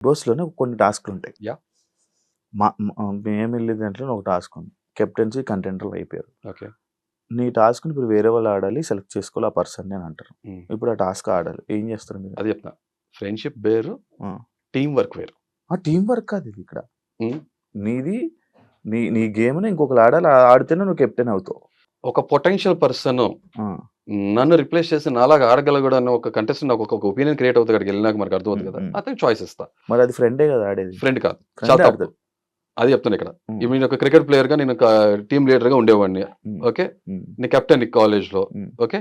బోస్‌లోనే కొన్ని టాస్క్‌లుంటాయి. యాహ్! మేమెళ్ళే దాంట్లోనే ఒక టాస్క్ ఉంది. కెప్టెన్సీ కంటెండర్‌లు అయిపోయారు. ఓకే. నీ టాస్క్‌ని ఇప్పుడు వేరే వాళ్ళు ఆడాలి. సెలెక్ట్ చేసుకోవాలి ఆ పర్సన్‌ని అని అంటారు. హ్మ్. ఇప్పుడు ఆ టాస్క్ ఆడాలి. ఏం చేస్తారు మీరు? అది చెప్తున్నా. ఫ్రెండ్‌షిప్ వేరు, ఆ! టీమ్ వర్క్ వేరు. టీమ్ వర్క్ కాదు ఇది ఇక్కడ. హ్మ్. నీది నీ నీ గేమ్‌ని ఇంకొకళ్ళు ఆడాలి. ఆడితేనే నువ్వు కెప్టెన్ అవుతావు. ఒక పొటెన్షియల్ పర్సన్ ఆ! నన్ను రిప్లేస్ చేసి నాలాగా ఆడగలగడు అన్న ఒక కంటెస్టెంట్ నాకు ఒక ఒపీనియన్ క్రియేట్ అవుతుంది అక్కడికి వెళ్ళినాక మనకు అర్థమవుతుంది హ్మ్. కదా! హ్మ్. అతనికి చాయిస్ ఇస్తా. మరి అది ఫ్రెండే కదా ఆడేది. ఫ్రెండ్ కాదు. చాలా ఫ్రెండే తప్పు. ఆడతాడు. అది చెప్తున్నా ఇక్కడ. హ్మ్. ఇప్పుడు నేను ఒక క్రికెట్ ప్లేయర్‌గా నేను ఒక టీమ్ లీడర్‌గా ఉండేవాడిని. హ్మ్. ఓకే. హ్మ్. నేను కెప్టెన్ కాలేజ్‌లో. హ్మ్. ఓకే.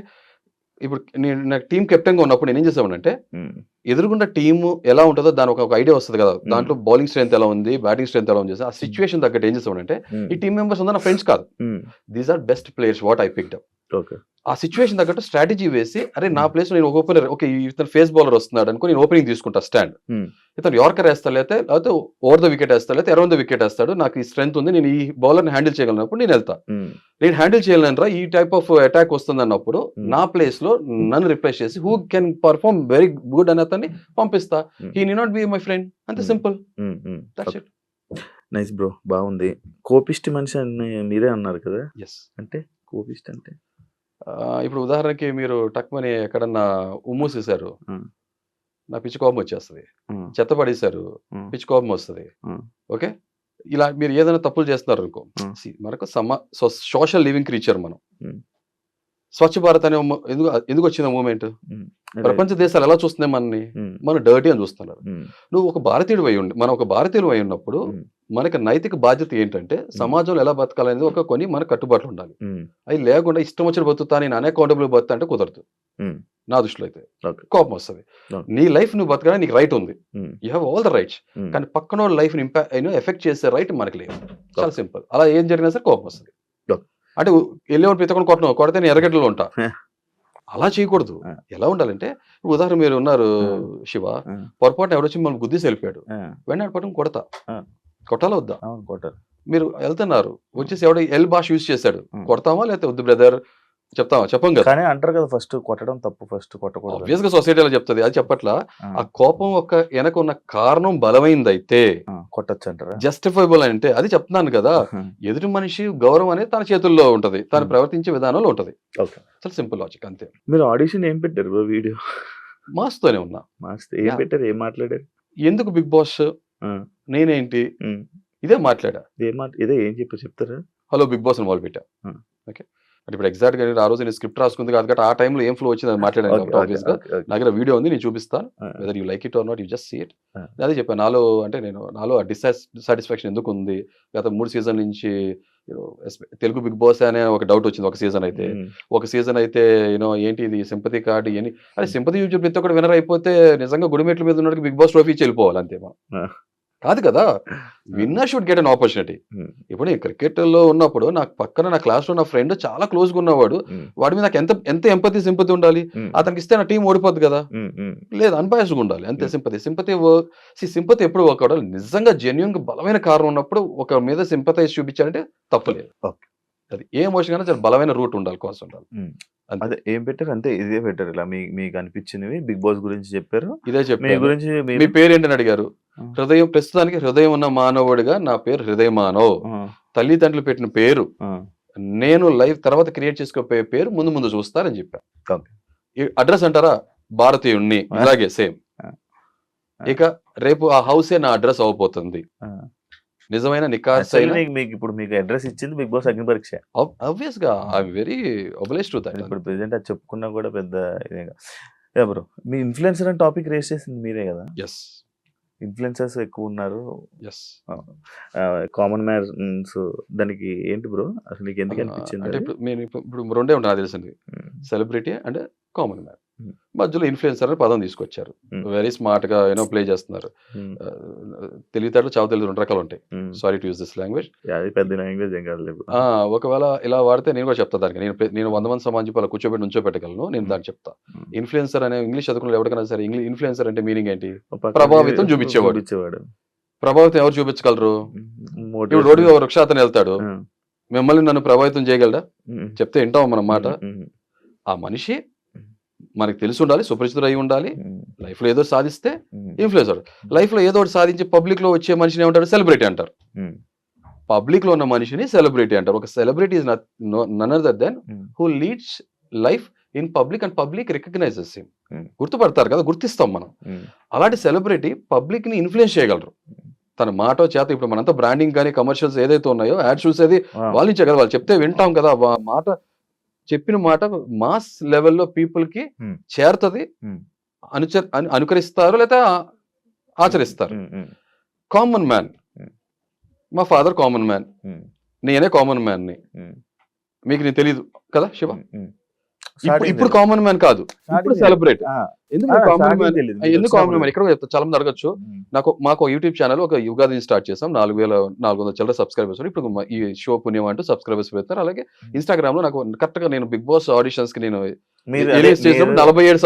ఇప్పుడు నేను నాకు టీమ్ కెప్టెన్‌గా ఉన్నప్పుడు నేనేం చేసేవాడినంటే హ్మ్. ఎదురుగుండా టీము ఎలా ఉంటదో దానికి ఒక ఐడియా వస్తది కదా! హ్మ్. దాంట్లో బౌలింగ్ స్ట్రెంత్ ఎలా ఉంది? బ్యాటింగ్ స్ట్రెంత్ ఎలా ఉంది? ఆ సిట్యుయేషన్ తగ్గట్టు ఏం చేసేవాడినంటే హ్మ్. ఈ టీమ్ మెంబర్స్ అందరూ నా ఫ్రెండ్స్ కాదు. Hmm. These are best players what I picked up. Okay. ఆ సిట్యుయేషన్ తగ్గట్టు స్ట్రాటజీ వేసి అరే నా హ్మ్. ప్లేస్‌లో నేను ఒక ఓపెనర్ ఓకే. ఇతను ఫేస్ బౌలర్ వస్తున్నాడు అనుకో నేను ఓపెనింగ్ తీసుకుంటా స్టాండ్. హ్మ్. ఇతను యార్కర్ ఏస్తాడు లేకపోతే ఓవర్ ద వికెట్ ఏస్తాడు లేకపోతే అరౌండ్ ద వికెట్ ఏస్తాడు. నాకు ఈ స్ట్రెంత్ ఉంది. నేను ఈ బౌలర్‌ని హ్యాండిల్ చేయగలనప్పుడు నేనెళ్తా. హ్మ్. నేను హ్యాండిల్ చేయలేనురా ఈ టైప్ ఆఫ్ అటాక్ వస్తుందన్నప్పుడు హ్మ్. నా ప్లేస్‌లో నన్ను రిప్లేస్ చేసి who can perform very good అనే అతన్ని పంపిస్తా. Hmm. He need not be my friend. అంతే hmm. Simple. Hmm. Hmm. That's okay. It. Nice bro. బాగుంది. కోపిష్టి మనిషి అని మీరే అన్నారు కదా! యెస్. అంటే కోపిష్టి అంటే? ఇప్పుడు ఉదాహరణకి మీరు టక్‌మని ఎక్కడన్నా ఉమ్మూసేశారు. ఆ! నా పిచ్చి కోపం వచ్చేస్తది. ఆ! చెత్త పడేశారు. ఆ! పిచ్చి కోపం వస్తది. ఆ! ఓకే. ఇలా మీరు ఏదైనా తప్పులు చేస్తున్నారనుకో ఆ! మనకు సోషల్ లివింగ్ క్రీచర్ మనం. హ్మ్. స్వచ్ఛ భారత్ అనే ఎందుకొచ్చింది ఆ మూవ్‌మెంట్? హ్మ్. ప్రపంచ రైట్. దేశాలు ఎలా చూస్తున్నాయి మనల్ని? హ్మ్. మనం డర్టీ అని చూస్తున్నారు. హ్మ్. నువ్వు ఒక భారతీయుడివై ఉండి మనం ఒక భారతీయులమై ఉన్నప్పుడు హ్మ్. మనకి నైతిక బాధ్యత ఏంటంటే హ్మ్. సమాజంలో ఎలా బతకాలనేది ఒక కొన్ని మన కట్టుబాట్లు ఉండాలి. హ్మ్. అయి లేకుండా ఇష్టం వచ్చినట్టు బతుకుతా నేను అన్‌అకౌంటబుల్‌గా బతుకుతా అంటే కుదరదు. హ్మ్. నా దృష్టిలో అయితే. ఓకే. కోపమొస్తది. ఓకే. నీ లైఫ్ నువ్వు బతకడానికి నీకు రైట్ ఉంది. హ్మ్. You have all the rights. హ్మ్. కానీ పక్కనోడి లైఫ్‌ని ఎఫెక్ట్ చేసే రైట్ మనకు లేదు. చాలా ఓకే. సింపుల్. అలా ఏం జరిగినా సరే కోపమొస్తది. ఓకే. అంటే ఎళ్ళేవాడిని ప్రతి ఒక్కడిని కొట్టను. కొడితే నేను ఎర్రగడ్డలో ఉంటా. అలా చేయకూడదు. ఆ! ఎలా ఉండాలంటే ఇప్పుడు ఉదాహరణ మీరున్నారు ఆ! శివ. ఆ! పొరపాటున ఎవడొచ్చి మిమ్మల్ని గుద్దేసి ఎళ్ళిపోయాడు. ఆ! వెంటనే ఆడిని పట్టుకొని కొడతా. ఆ! కొట్టాలా వద్దా? అవును. కొట్టారు. మీరు ఎళ్తున్నారు. ఆ! వచ్చేసి ఎవడో ఎల్ భాష యూజ్ చేసాడు. ఆ! కొడతామా? లేకపోతే వద్దు బ్రదర్ చెప్తామా? చెప్పం గదా! కానీ అంటారు కదా! ఫస్ట్ కొట్టడం తప్పు. ఫస్ట్ కొట్టకూడదని. ఆబ్వియస్‌గా సొసైటీ అలా చెప్తది. అది చెప్పట్లా. ఆ! ఆ కోపం ఎనక ఉన్న కారణం బలమైందైతే ఆ! కొట్టొచ్చంటారా? జస్టిఫైబుల్ అంటే అది చెప్తున్నాను గదా! ఎదుటి మనిషి గౌరవం అనేది తన చేతుల్లో ఉంటది. తను హ్మ్. ప్రవర్తించే విధానంలో ఉంటది. ఓకే. చాలా సింపుల్ లాజిక్ అంతే. మీరు ఆడిషన్ ఏం పెట్టారు బ్రో వీడియో? మాస్తోనే ఉన్నా. మస్త్ ఏం యాహ్! పెట్టారు? ఏం మాట్లాడారు? ఎందుకు 'బిగ్ బాస్'? ఆ! నేనేంటి? హ్మ్. ఇదే మాట్లాడా. ఇదే ఏం చెప్పారు చెప్తారా? హలో 'బిగ్ బాస్' అని మొదలుపెట్టా. ఆ! ఓకే. అంటే ఇప్పుడు ఎగ్జాక్ట్‌గా ఆ రోజు నేను స్క్రిప్ట్ రాసుకుంది కాదు కాబట్టి ఆ టైంలో ఏం ఫ్లో వచ్చింది అది మాట్లాడాను ఓకే. కాబట్టి ఓకే. ఆబ్వియస్‌గా ఓకే. నా ఓకే. దగ్గర వీడియో ఉంది నేను చూపిస్తాను. Ah! Whether you like it or not you just see it. ఆ! అదే చెప్పాను. నాలో ఎందుకు ఉంది. గత 3 సీజన్‌ల నుంచి తెలుగు 'బిగ్ బాస్' అనే ఒక డౌట్ వచ్చింది ఒక సీజన్ అయితే. హ్మ్. ఒక సీజన్ అయితే ఏంటి ఇది సింపతి కార్డ్ ఇయన్నీ అరే సింపతి చూపించి ప్రతి ఒక్కడు విన్నర్ అయిపోతే నిజంగా గుడిమెట్ల మీద ఉన్నోడికి 'బిగ్ బాస్' ట్రోఫీ ఇచ్చి వెళ్ళిపోవాలి అంతే మనం. ఆ! కాదు కదా! ఆ! Winner should get an opportunity. హ్మ్. ఇప్పుడు నేను క్రికెట్‌లో ఉన్నప్పుడు నాకు పక్కన నా క్లాస్‌లో నా ఫ్రెండ్ చాలా క్లోజ్‌గా ఉన్నవాడు. హ్మ్. వాడి మీద నాకు ఎంత ఎంత ఎంపతి, సింపతి ఉండాలి. హ్మ్. అతనికిస్తే నా టీమ్ ఓడిపోద్ది కదా! హ్మ్. హ్మ్. లేదు అన్‌బయాస్డ్‌గా ఉండాలి. అంతే హ్మ్. సింపతి. సింపతి ఎప్పుడు వర్క్ అవ్వదు. నిజంగా జెన్యూన్‌గా బలమైన కారణం ఉన్నప్పుడు ఒకరి మీద సింపథైజ్ చూపించాలంటే తప్పు లేదు. ఓకే. అది ఏ ఎమోషన్ అయినా చాలా బలమైన రూట్ ఉండాలి. కాజ్ ఉండాలి. హ్మ్. అంతే. అదే ఏం పెట్టారు? అంతే ఇదే పెట్టారు. ఇలా మీకనిపించినవి 'బిగ్ బాస్' గురించి చెప్పారు. ఇదే మీ చెప్పాను. గురించి మీ మీరు పేరేంటని అడిగారు. ఆ! ప్రస్తుతానికి హృదయం ఉన్న మానవుడిగా నా పేరు హృదయమానవ్. ఆ! తల్లిదండ్రులు పెట్టిన పేరు. ఆ! నేను లైఫ్ తర్వాత క్రియేట్ చేసుకోబోయే పేరు ముందు ముందు చూస్తారని చెప్పా. ఓకే. అడ్రెస్ అంటారా? భారతీయుడిని. ఆ! ఇలాగే సేమ్. ఆ! ఇక రేపు ఆ హౌసే నా అడ్రెస్ అవ్వబోతుంది. ఆ! నిజమైన యాక్చువల్లీ నికార్సైన మీకు అడ్రెస్ ఇచ్చింది 'బిగ్ బాస్' అగ్నిపరీక్ష. ఆబ్వియస్‌గా I am very obliged to that ఇప్పుడు అంతే. ప్రెజెంట్ అది చెప్పుకున్నా కూడా పెద్ద ఇదేగా. యాహ్! బ్రో. మీ ఇన్‌ఫ్లుయెన్సర్ అని టాపిక్ రైజ్ చేసింది మీరే గదా! యెస్. ఇన్‌ఫ్లుయెన్సర్స్ ఎక్కువున్నారు. యెస్. కామన్ మ్యాన్స్ దానికి ఏంటి బ్రో? అసలు నీకెందుకు అంటే అనిపించిందది? ఇప్పుడు రెండే ఉంటాయి నాకు తెలిసింది. హ్మ్. Celebrity and common man. హ్మ్. మధ్యలో ఇన్‌ఫ్లుయెన్సర్ అనే పదం తీసుకొచ్చారు. హ్మ్. వెరీ స్మార్ట్‌గా ప్లే చేస్తున్నారు. హ్మ్. తెలివితేటలు, చావు తెలివితేటలు 2 రకాలుంటాయి. హ్మ్. Sorry to use this language. Yeah! అది పెద్ద లాంగ్వేజ్ ఏం కాదులే బ్రో. ఆ! ఒకవేళ ఇలా వాడితే నేను కూడా చెప్తా దానికి. నేను 100 మంది సమాజం చెప్పి అలా కూర్చోబెట్టి నుంచోబెట్టగలను. నేను హ్మ్. దానికి చెప్తా. హ్మ్. ఇన్‌ఫ్లుయెన్సర్ అనే ఇంగ్లీష్ చదువుకున్నోళ్ళు ఎవరికైనా సరే ఇన్‌ఫ్లుయెన్సర్ అంటే మీనింగ్ ఏంటి? ఓ పక్కనే ప్రభావితం చూపించేవాడు. చూపించేవాడు. ప్రభావితం ఎవరు చూపించగలరు? ఇప్పుడు రోడ్డు మీద మోటివేషనల్. ఒక రిక్షా అతను ఎళ్తాడు. ఆ! మిమ్మల్ని నన్ను ప్రభావితం చేయగలడా? హ్మ్. చెప్తే వింటావా మనం మాట? హ్మ్. హ్మ్. ఆ మనిషి మనకి తెలిసి ఉండాలి, సుపరిచితుడు అయి ఉండాలి, ఉమ్, లైఫ్ లో ఏదో ఒకటి సాధిస్తే ఉమ్, ఇన్ఫ్లుయెన్సర్. లైఫ్ లో ఏదో ఒకటి సాధించి పబ్లిక్ లో వచ్చే మనిషిని ఏమంటారు? సెలబ్రిటీ అంటారు. ఉమ్, పబ్లిక్ లో ఉన్న మనిషిని సెలబ్రిటీ అంటారు. ఒక celebrity is none other than um, who leads life in public and public recognizes him. Hmm. గుర్తుపడతారు కదా, గుర్తిస్తాం మనం. ఉమ్, అలాంటి సెలబ్రిటీ పబ్లిక్ ని ఇన్ఫ్లుయెన్స్ చేయగలరు. తన మాటో చేత. ఇప్పుడు మనంతా బ్రాండింగ్ కానీ కమర్షియల్స్ ఏదైతే ఉన్నాయో, యాడ్ చూసేది ఆ, వాళ్ళ నుంచే కదా. వాళ్ళు చెప్తే వింటాం కదా. మాట చెప్పిన మాట మాస్ లెవెల్లో పీపుల్ కి Hmm. చేరుతుంది, ఉమ్, అనుకరిస్తారు లేదా ఆచరిస్తారు. ఉమ్, ఉమ్, కామన్ మ్యాన్. Hmm. మా ఫాదర్ కామన్ మ్యాన్, ఉమ్, నేనే కామన్ మ్యాన్ ని. ఉమ్, మీకు నేను తెలియదు కదా శివ. ఉమ్, ఉమ్. ఇప్పుడు Starting ఇప్పుడు తెలీదు. కామన్ మ్యాన్ కాదు, ఇప్పుడు Starting సెలబ్రేట్. ఆ, ఎందుకు ఆ, కామన్ starting మ్యాన్? తెలీదు. మీరు ఎందుకు కామన్ వచ్చినప్పుడు. మ్యాన్? ఇక్కడ చెప్తా, చాలా మంది అడగచ్చు. ఉమ్, మాకు యూట్యూబ్ ఛానల్ ఒక యుగాది స్టార్ట్ చేసాం. 4,400 చిల్లర సబ్స్క్రైబర్స్. ఇప్పుడు ఈ షో పుణ్యం అంటూ సబ్స్క్రైబర్స్ పెడతారు. అలాగే ఇన్స్టాగ్రామ్ లో నాకు కరెక్ట్ గా నేను బిగ్ బాస్ ఆడిషన్స్ కి నేను మీరు రిలీజ్ చేసినప్పుడు 47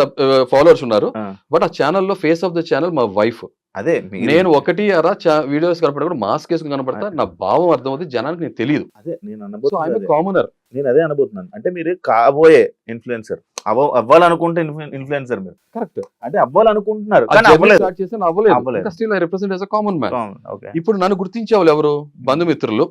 ఫాలోవర్స్ ఉన్నారు. ఆ, బట్ ఆ ఛానల్లో ఫేస్ ఆఫ్ ద ఛానల్ మా వైఫ్. అదే మీరు- నేను ఒకటి అరా వీడియోస్ కనపడకుండా మాస్క్ వేసుకుని కనపడతా. నా భావం అర్థం అవుతుంది, జనానికి నేను తెలియదు. అదే నేను సో అనబోతుంది ఐఎమ్ అదే. కామనర్. నేను అదే అనబోతున్నాను. అంటే మీరు కాబోయే ఇన్ఫ్లుయెన్సర్ అవ్వాలనుకుంటే ఇన్ఫ్లుయెన్సర్ మీరు కరెక్ట్. అంటే అవ్వాలనుకుంటున్నారు కానీ అవ్వలేదు. స్టార్ట్ చేసాను, అవ్వలేదు. అవ్వలేదు. ఇంకా still I represent as a common man. Okay. ఇప్పుడు నన్ను గుర్తించే వాళ్ళు ఎవరు? బంధుమిత్రులు,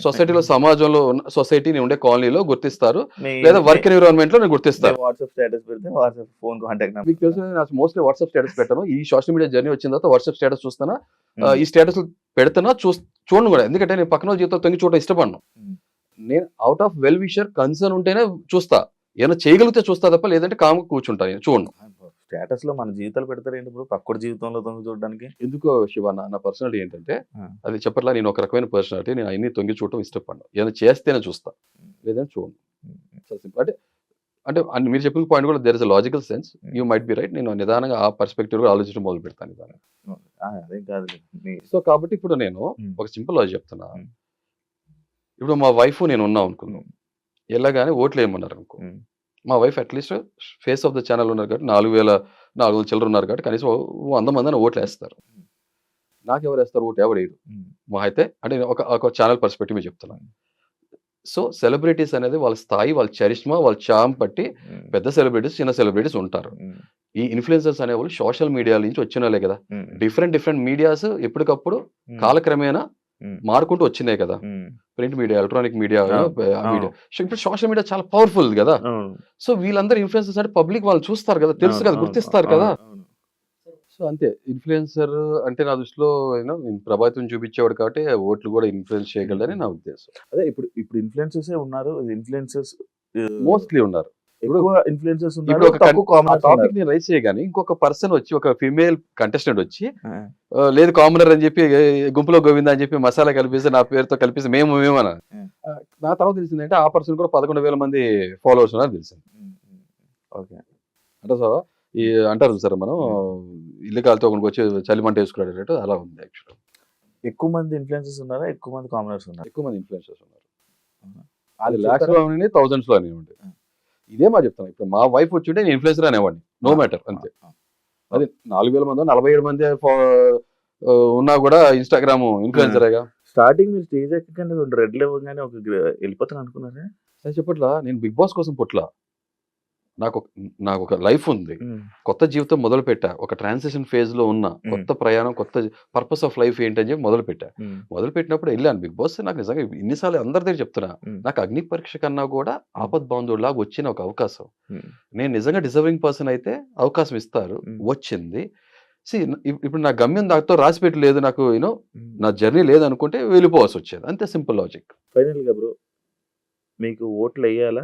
సొసైటీలో, సమాజంలో ఉన్న సొసైటీని ఉండే కాలనీలో గుర్తిస్తారు, లేదా వర్క్ ఎన్విరాన్మెంట్ లో నేను గుర్తిస్తారు. వాట్సాప్ స్టేటస్ పెడితే వాట్సాప్ ఫోన్ కాంటాక్ట్ నెంబర్. మీకు తెలుసు, నేను మోస్ట్లీ వాట్సాప్ స్టేటస్ పెట్టాను. ఈ సోషల్ మీడియా జర్నీ వచ్చిన తర్వాత వాట్సాప్ స్టేటస్ చూస్తానా, ఈ స్టేటస్ పెడుతున్నా, చూడను కూడా. ఎందుకంటే నేను పక్కన జీవితం తొంగి చూడటం ఇష్టపడను. నేను out of well wisher concern ఉంటేనే చూస్తా. ఏమైనా చేయగలిగితే చూస్తా తప్ప లేదంటే కాము కూర్చుంటాను, చూడను. స్టేటస్ లో మన జీవితాలు పెడతారు ఏంటి ఇప్పుడు పక్కడి జీవితంలో తొంగి చూడడానికి? ఎందుకో శివ, నా పర్సనాలిటీ ఏంటంటే అది చెప్పట్లా. నేను ఒక రకమైన పర్సనాలిటీ. నేను అన్ని తొంగి చూడటం ఇష్టపడను. ఏదైనా చేస్తేనే చూస్తా, లేదంటే చూడను. చాలా సింపుల్. అంటే మీరు చెప్పిన పాయింట్ కూడా there is a logical sense. You might be right. నేను నిదానంగా ఆ పర్స్పెక్టివ్ గా ఆలోచించడం మొదలు పెడతాను నిదానంగా. అదేం కాదు. సో కాబట్టి ఇప్పుడు నేను ఒక సింపుల్ లాజిక్ చెప్తున్నా. ఇప్పుడు మా వైఫ్ నేను ఉన్నాం అనుకుందాం, వెళ్ళగానే ఓట్లు వేయమన్నారు అనుకో. మా wife at least face of the channel ఉన్నారు కాబట్టి 4,400 చిల్లర ఉన్నారు కాబట్టి కనీసం 100 మంది ఓట్లు వేస్తారు. నాకు ఎవరు వేస్తారు? ఓటు ఎవరు వేయరు. మా అయితే అంటే ఒక ఛానల్ పర్స్పెక్టివ్ చెప్తున్నాను. సో సెలబ్రిటీస్ అనేది వాళ్ళ స్థాయి, వాళ్ళ చరిష్మా, వాళ్ళ చామ్ బట్టి పెద్ద సెలబ్రిటీస్, చిన్న సెలబ్రిటీస్ ఉంటారు. ఈ ఇన్ఫ్లుయెన్సర్స్ అనేవాళ్ళు సోషల్ మీడియా నుంచి వచ్చిన వాళ్ళే కదా. డిఫరెంట్ మీడియాస్ ఎప్పటికప్పుడు కాలక్రమేణా మారుకుంటూ వచ్చినాయి కదా. Print media, electronic media, media. ఇప్పుడు సోషల్ మీడియా చాలా పవర్ఫుల్ కదా. సో వీళ్ళందరూ ఇన్ఫ్లుయెన్సర్స్ అంటే పబ్లిక్ వాళ్ళు చూస్తారు కదా, తెలుసు కదా, గుర్తిస్తారు కదా. సో అంతే. ఇన్ఫ్లుయెన్సర్ అంటే నా దృష్టిలో ప్రభావితం చూపించేవాడు కాబట్టి ఓట్లు కూడా ఇన్ఫ్లుయెన్స్ చేయగలరని నా ఉద్దేశం. అదే ఇప్పుడు ఇన్ఫ్లుయెన్సర్స్ ఉన్నారు. ఇన్ఫ్లుయెన్సర్స్ మోస్ట్లీ ఉన్నారు. ఎక్కువ ఇన్ఫ్లుయెన్సర్స్ ఇప్పుడు ఉన్నారు. ఒక తక్కువ కామనర్స్ టాపిక్ ఉన్నారు. నేను రైస్ చేయగానే ఇంకొక పర్సన్ వచ్చి, ఒక ఫిమేల్ కంటెస్టెంట్ వచ్చి, లేదు కామనర్ అని చెప్పి, గుంపులో గోవిందా అని చెప్పి మసాలా కలిపేసి నా పేరుతో కలిపేసి మేమన్నా. నా తర్వాత తెలిసింది అంటే ఆ పర్సన్ కూడా 11,000 మంది ఫాలోవర్స్ ఉన్నారని తెలిసింది. ఓకే. అంటే సో ఈ అంటారు సార్, మనం ఇల్లు కాలితో ఒకరికి వచ్చి చలిమంట వేసుకున్నాడు అలా ఉంది. యాక్చువల్ ఎక్కువ మంది ఇన్ఫ్లుయెన్సర్స్ ఉన్నారా? ఎక్కువ మంది కామనర్స్ ఉన్నారు? ఎక్కువ మంది ఇన్ఫ్లుయెన్సర్స్ ఉన్నారు. అది అది లాక్స్ లో అవనండి, థౌసండ్స్ లో అనేవండి. ఇదే మా చెప్తాను. ఇప్పుడు మా వైఫ్ వచ్చి నేను ఇన్ఫ్లుయెన్సర్ అనేవాడిని, నో మ్యాటర్ అంతే. అది 4,000 మంది 47 మంది ఉన్నా కూడా ఇన్స్టాగ్రామ్ ఇన్ఫ్లుయెన్సరేగా. స్టార్టింగ్ మీరు స్టేజ్ ఎక్కగానే 2 రెడ్లు ఇవ్వగానే వెళ్ళిపోతాను అనుకున్నారా? అది చెప్పట్లా. నేను బిగ్ బాస్ కోసం పుట్ల. నాకు ఒక లైఫ్ ఉంది, కొత్త జీవితం మొదలు పెట్టా. ఒక ట్రాన్సిషన్ ఫేజ్ లో ఉన్న కొత్త ప్రయాణం, కొత్త పర్పస్ ఆఫ్ లైఫ్ ఏంటని చెప్పి మొదలు పెట్టా. మొదలు పెట్టినప్పుడు వెళ్ళాను బిగ్ బాస్. నాకు నిజంగా ఇన్నిసార్లు అందరి దగ్గర చెప్తున్నా, నాకు అగ్ని పరీక్ష కన్నా కూడా ఆపద్ బాంధవుడిలాగా వచ్చిన ఒక అవకాశం. నేను నిజంగా డిజర్వింగ్ పర్సన్ అయితే అవకాశం ఇస్తారు, వచ్చింది. ఇప్పుడు నా గమ్యం దాంతో రాసి పెట్టి లేదు, నాకు నా జర్నీ లేదు అనుకుంటే వెళ్ళిపోవాల్సి వచ్చేది. అంతే సింపుల్ లాజిక్. ఫైనల్ గా బ్రో, మీకు ఓట్లు వేయాలా?